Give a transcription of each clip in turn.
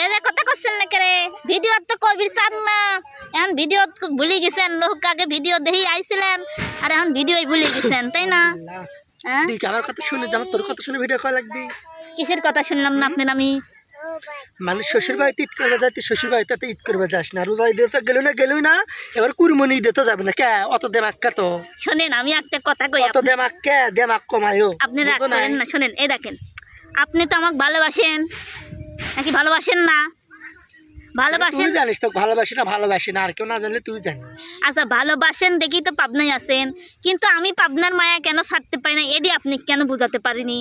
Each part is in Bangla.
এই যে কথা করছেন না কে ভিডিও তো করবি চান না এখন ভিডিও ভুলে গেছেন লোক আগে ভিডিও দেখি আইছিলেন আর এখন ভিডিওই ভুলে গেছেন তাই না হ্যাঁ আমার কথা শুনে যেমন তোর কথা শুনে ভিডিও করা লাগবে কিসের কথা শুনলাম না আপনার আমি মানে শ্বশুর বাড়িতে ঈদ করবে যাইতে শ্বশুর বাড়িতে ঈদ করবে যাস না রোজা ঈদে তো গেলই না এবার কুরবানি ঈদে তো যাবে না কে অত দেমাক কে তো শোনেন আমি একটা কথা কই অত দেমাক কে দেমাক কমায়ও আপনি রাগ করেন না শোনেন এই দেখেন আপনি তো আমাকে ভালোবাসেন নাকি ভালোবাসেন না ভালোবাসেন তুই জানিস তো ভালোবাসি না আর কেউ না জানলে তুই জানিস আচ্ছা ভালোবাসেন দেখি তো পাবনায় আছেন কিন্তু আমি পাবনার মায়া কেন ছাড়তে পারি না এটি আপনি কেন বোঝাতে পারিনি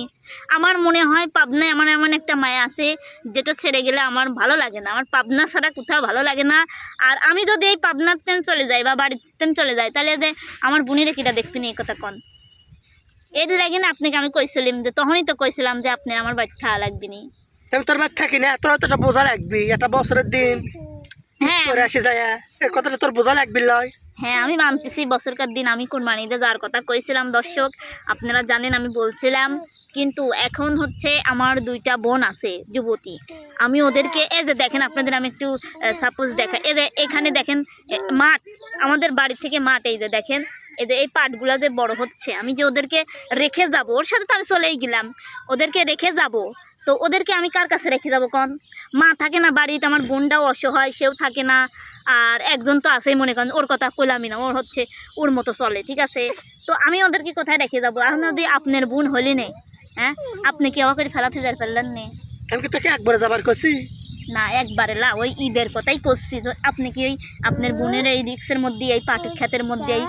আমার মনে হয় পাবনায় আমার এমন একটা মায়া আছে যেটা ছেড়ে গেলে আমার ভালো লাগে না আমার পাবনা ছাড়া কোথাও ভালো লাগে না আর আমি যদি এই পাবনাতেন চলে যাই বা বাড়িতেন চলে যাই তাহলে যে আমার বোনের কিটা দেখতেন এই কথা কন এর লাগে না আপনাকে আমি কইছিলাম যে তখনই তো কইছিলাম যে আপনি আমার বাড়িতে খাওয়া লাগবে নি আমি তোর বাড়ি থাকি না তোর তো বোঝা লাগবি একটা বছরের দিন হ্যাঁ করে আসে যায় এই কথাটা তোর বোঝা লাগবি লয় হ্যাঁ আমি মানতেছি বছরকার দিন আমি কুরবানিতে যাওয়ার কথা কইছিলাম দর্শক আপনারা জানেন আমি বলছিলাম কিন্তু এখন হচ্ছে আমার দুইটা বোন আছে যুবতী আমি ওদেরকে এই যে দেখেন আপনাদের আমি একটু সাপোজ দেখা এই যে এখানে দেখেন মাঠ আমাদের বাড়ি থেকে মাঠ এই যে দেখেন এই যে এই পাটগুলা যে বড় হচ্ছে আমি যে ওদেরকে রেখে যাব ওর সাথে তো আমি চলেই গেলাম ওদেরকে রেখে যাব তো ওদেরকে আমি কার কাছে রেখে যাবো কন মা থাকে না বাড়িতে আমার বোনটাও অসহায় সেও থাকে না আর একজন তো আছেই মনে করেন ওর কথা কইলামই না ওর হচ্ছে ওর মতো চলে ঠিক আছে তো আমি ওদেরকে কোথায় রেখে যাবো এখন যদি আপনার বোন হলি নেই হ্যাঁ আপনি কি আমাকে ফেলাতে যাই ফেললেন নে আমি কি তোকে একবার যাবার করছি না একবারে লা ওই ঈদের কথাই করছি তো আপনি কি ওই আপনার বোনের এই রিক্সের মধ্যে এই পাটের ক্ষেতের মধ্যে এই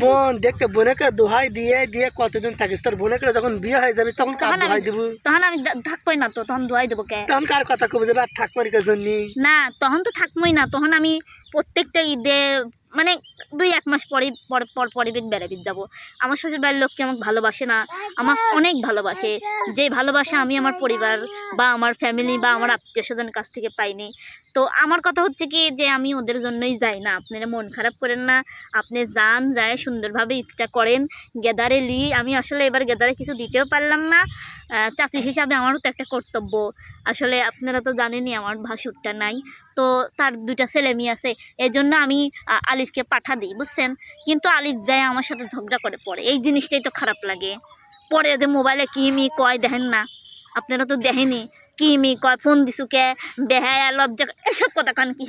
বোন দেখতে বোনকে দোহাই দিয়ে দিয়ে কতদিন থাকিস তোর বোনকে যখন বিয়ে হয়ে যাবে তখন কার দোহাই দিব তখন আমি থাকবই না তো তখন দোহাই দেবো কে তখন কার কথা কবে যাবে আর থাকবো কে জন্য না তখন তো থাকবোই না তখন আমি প্রত্যেকটা ঈদে মানে 2-1 মাস পরে বেড়াবি যাবো আমার শ্বশুর বাড়ির লোককে আমাকে ভালোবাসে না আমাকে অনেক ভালোবাসে যে ভালোবাসা আমি আমার পরিবার বা আমার ফ্যামিলি বা আমার আত্মীয় স্বজনের কাছ থেকে পাইনি তো আমার কথা হচ্ছে কি যে আমি ওদের জন্যই যাই না আপনারা মন খারাপ করেন না আপনি যান যায় সুন্দরভাবে ঈদটা করেন গেদারে আমি আসলে এবার গেদারে কিছু দিতেও পারলাম না চাচি হিসাবে আমারও তো একটা কর্তব্য আসলে আপনারা তো জানেনই আমার ভাসুরটা নাই তো তার 2টা ছেলে মেয়ে আছে এই জন্য আমি আলিফকে পাঠা দিই বুঝছেন কিন্তু আলিফ যায় আমার সাথে ঝগড়া করে পড়ে এই জিনিসটাই তো খারাপ লাগে পরে যে মোবাইলে কি মি কয় দেখেন না আপনারা তো দেখেনি কি মি কয় ফোন দিছু কে বেহায়া লজ্জা এসব কথা কান কি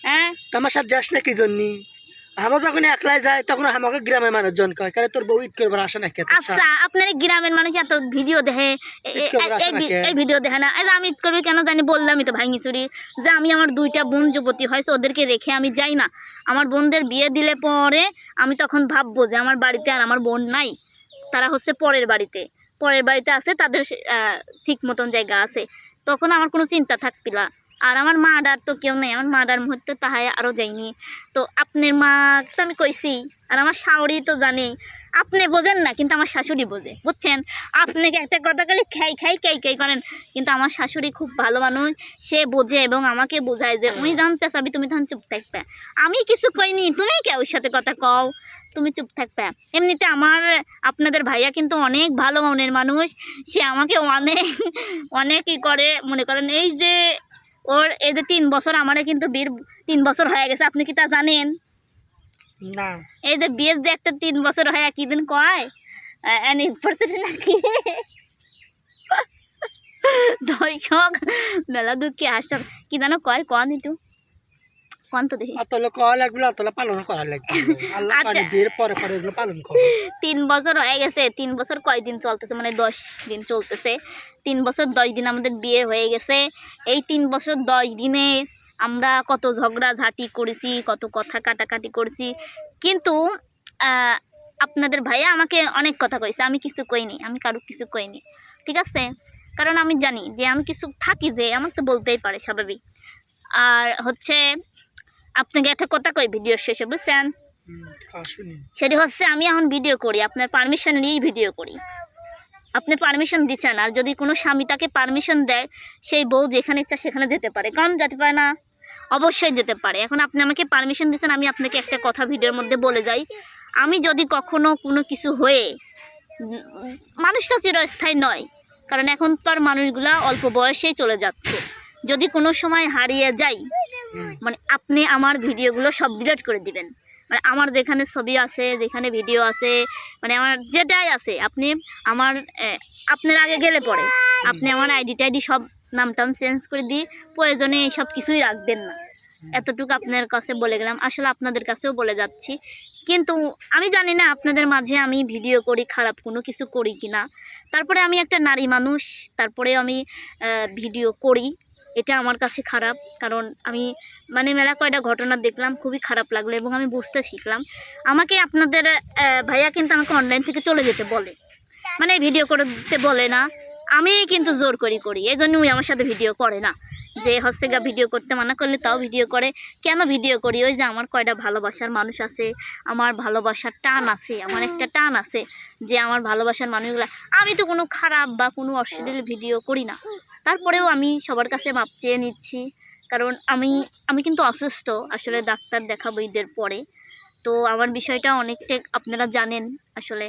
হ্যাঁ তোমার সাথে যাস না কি জন্য আমরা যখন একলাই যাই তখন আমাকে গ্রামের মানুষজন কয় কারণ তোর বউ ঈদ করবার আসে না আচ্ছা আপনার গ্রামের মানুষ এত ভিডিও দেখে এই ভিডিও দেখে না এই যে আমি ঈদ করবি কেন জানি বললামই তো ভাঙিচুরি যে আমি আমার 2টা বোন যুবতী হয়েছে ওদেরকে রেখে আমি যাই না আমার বোনদের বিয়ে দিলে পরে আমি তখন ভাববো যে আমার বাড়িতে আর আমার বোন নাই তারা হচ্ছে পরের বাড়িতে আছে তাদের ঠিক মতন জায়গা আছে তখন আমার কোনো চিন্তা থাকবি না আর আমার মা ডার তো কেউ নেই আমার মা ডার মুহূর্তে তাহাই আরও যায়নি তো আপনার মা তো আমি কইছি আর আমার শাশুড়ি তো জানেই আপনি বোঝেন না কিন্তু আমার শাশুড়ি বোঝে বুঝছেন আপনাকে একটা কথা বলে খাই করেন কিন্তু আমার শাশুড়ি খুব ভালো মানুষ সে বোঝে এবং আমাকে বোঝায় যে তুমি যখন চেঁচাবি তুমি তখন চুপ থাকবে আমি কিছু কইনি তুমি কে ওর সাথে কথা কও তুমি চুপ থাকবে এমনিতে আপনাদের ভাইয়া কিন্তু অনেক ভালো মনের মানুষ সে আমাকে অনেকই করে মনে করেন এই যে ওর এই যে 3 বছর আমারে কিন্তু বিয়ের 3 বছর হয়ে গেছে আপনি কি তা জানেন না এই যে বিয়ের যে একটা 3 বছর হয়ে কি দিন কয় অ্যানিভার্সারি নাকি দর্শক মেলা দুঃখে আসছে কি জানো কয় কন একটু কন তো দেখি অতলে কয় লাগবে অতলে পালন করা লাগবে আল্লাহ পানি বিয়ের পরে এগুলো পালন করো 3 বছর হয়ে গেছে 3 বছর কয়দিন চলতেছে মানে 10 দিন চলতেছে 3 বছর 10 দিন আমাদের বিয়ে হয়ে গেছে এই 3 বছর 10 দিনে আমরা কত ঝগড়াঝাটি করেছি কত কথা কাটাকাটি করেছি কিন্তু আপনাদের ভাইয়া আমাকে অনেক কথা কইছে আমি কিছু কইনি আমি কারো কিছু কইনি ঠিক আছে কারণ আমি জানি যে আমি কিছু থাকি যে আমাকে তো বলতেই পারে স্বাভাবিক আর হচ্ছে আপনাকে একটা কথা কই ভিডিওর শেষে বুঝছেন সেটি হচ্ছে আমি এখন ভিডিও করি আপনার পারমিশন নিয়েই ভিডিও করি আপনি পারমিশন দিচ্ছেন আর যদি কোনো স্বামী তাকে পারমিশন দেয় সেই বউ যেখানে ইচ্ছা সেখানে যেতে পারে কারণ যেতে পারে না অবশ্যই যেতে পারে এখন আপনি আমাকে পারমিশন দিচ্ছেন আমি আপনাকে একটা কথা ভিডিওর মধ্যে বলে যাই আমি যদি কখনো কোনো কিছু হয়ে মানুষ তো চিরস্থায়ী নয় কারণ এখনকার মানুষগুলা অল্প বয়সেই চলে যাচ্ছে। যদি কোনো সময় হারিয়ে যাই, মানে আপনি আমার ভিডিওগুলো সব ডিলিট করে দিবেন। মানে আমার যেখানে ছবি আছে, যেখানে ভিডিও আছে, মানে আমার যেটাই আছে, আপনি আমার আপনার আগে গেলে পরে আপনি আমার আইডি টাইডি সব নামটাম চেঞ্জ করে দিই, প্রয়োজনে এইসব কিছুই রাখবেন না। এতটুকু আপনার কাছে বলে গেলাম, আসলে আপনাদের কাছেও বলে যাচ্ছি। কিন্তু আমি জানি না আপনাদের মাঝে আমি ভিডিও করি খারাপ কোনো কিছু করি কি না। তারপরে আমি একটা নারী মানুষ, তারপরে আমি ভিডিও করি, এটা আমার কাছে খারাপ। কারণ আমি মানে মেলা কয়টা ঘটনা দেখলাম, খুবই খারাপ লাগলো এবং আমি বুঝতে শিখলাম। আমাকে আপনাদের ভাইয়া কিন্তু আমাকে অনলাইন থেকে চলে যেতে বলে, মানে ভিডিও করতে বলে না, আমি কিন্তু জোর করি এই জন্য ওই আমার সাথে ভিডিও করে না। যে হচ্ছে গা ভিডিও করতে মানা করলে তাও ভিডিও করে। কেন ভিডিও করি? ওই যে আমার কয়টা ভালোবাসার মানুষ আছে, আমার ভালোবাসার টান আছে, আমার একটা টান আছে যে আমার ভালোবাসার মানুষগুলো। আমি তো কোনো খারাপ বা কোনো অশ্লীল ভিডিও করি না, তারপরেও আমি সবার কাছে মাপ চেয়ে নিচ্ছি। কারণ আমি কিন্তু অসুস্থ, আসলে ডাক্তার দেখাবো ঈদের পরে। তো আমার বিষয়টা অনেকটা আপনারা জানেন। আসলে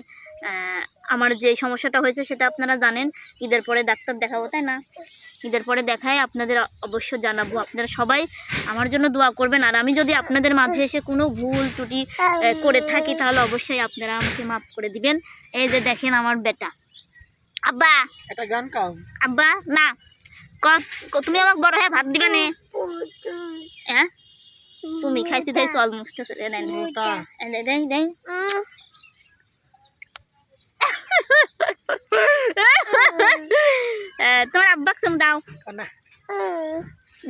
আমার যে সমস্যাটা হয়েছে সেটা আপনারা জানেন। ঈদের পরে ডাক্তার দেখাবো, তাই না? ঈদের পরে দেখায় আপনাদের অবশ্য জানাবো। আপনারা সবাই আমার জন্য দোয়া করবেন। আর আমি যদি আপনাদের মাঝে এসে কোনো ভুল ত্রুটি করে থাকি তাহলে অবশ্যই আপনারা আমাকে মাফ করে দিবেন। এই যে দেখেন আমার বেটা। আব্বা একটা গান গাও। আব্বা না, তুমি আমাকে বড় হয়ে ভাত দিবে না? হ্যাঁ, তুমি খাইছি তাই চল মুছতে চলে নেন। তোমার আব্বাকে তুমি দাও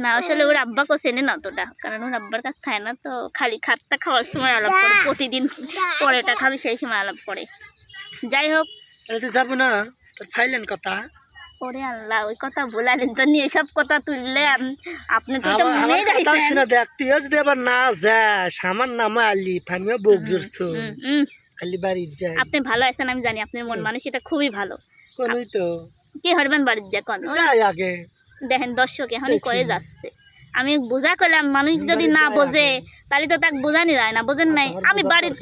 না। আসলে ওর আব্বাকেও চেনে না অতটা, কারণ ওর আব্বার কাছে খায় না তো, খালি খাতটা খাওয়ার সময় আলাপ করে, প্রতিদিন পরেটা খাবি সেই সময় আলাপ করে। যাই হোক, যাবো না তোর ফাইলেন কথা। ওরে আল্লাহ, ওই কথা বলার জন্য এসব কথা তুললে আপনি তো এটা মনেই রাখছেন। দেখ তুই যদি আবার না যাস, আমার নাম আলিফ, আমিও বুক জুড়ছো খালি বাড়ির যাই। আপনি ভালো আছেন আমি জানি, আপনার মন মানুষ এটা খুবই ভালো। কোনই তো কি হরবেন বাড়ির যা কোন যাই আগে দেখেন দর্শক এখনই করে যাচ্ছে। আমি বোঝা করলাম, মানুষ যদি না বোঝে তাহলে তো তাকে বোঝানি যায় না, বোঝেন নাই? আমি বাড়ির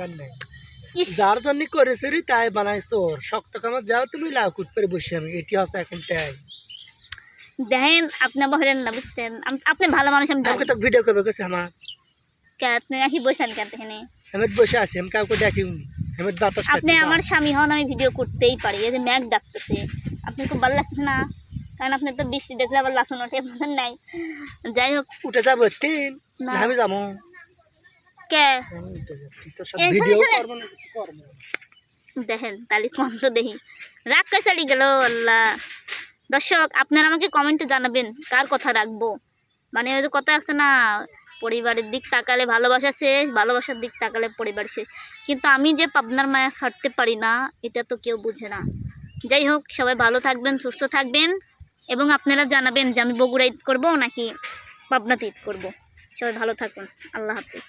যার জন্য করেছে রে তাই বানাইছো। শক্ত কামার যাও তুমি লাউ কুট করে বসে, আমি এটি আছে এখন তাই দেখেন। আপনি বলেন না, বুঝছেন? আপনি ভালো মানুষ, আমি আমাকে তো ভিডিও করবে কেছে আমার আপনি নাকি বসেন কেন? এখানে আমি বসে আছি, আমি কাউকে দেখি আমি বাতাস খাচ্ছি। আপনি আমার স্বামী হন, আমি ভিডিও করতেই পারি। এই যে ম্যাগ ডাকতেছে, আপনি খুব ভালো লাগতেছে না? কারণ আপনি তো বৃষ্টি দেখলে আবার লাসন ওঠে, বোঝেন নাই? যাই হোক, উঠে যাবো তিন না আমি যাবো কে ভিডিও দেখেন তাহলে কম তো দেখি রাগ কে চালিয়ে গেল। আল্লাহ, দর্শক আপনারা আমাকে কমেন্টে জানাবেন কার কথা রাখবো। মানে ওই যে কথা আছে না, পরিবারের দিক তাকালে ভালোবাসা শেষ, ভালোবাসার দিক তাকালে পরিবার শেষ। কিন্তু আমি যে পাবনার মায়া ছাড়তে পারি না, এটা তো কেউ বুঝে না। যাই হোক, সবাই ভালো থাকবেন, সুস্থ থাকবেন এবং আপনারা জানাবেন যে আমি বগুড়া ঈদ করবো নাকি পাবনাতে ঈদ করবো। সবাই ভালো থাকুন, আল্লাহ হাফিজ।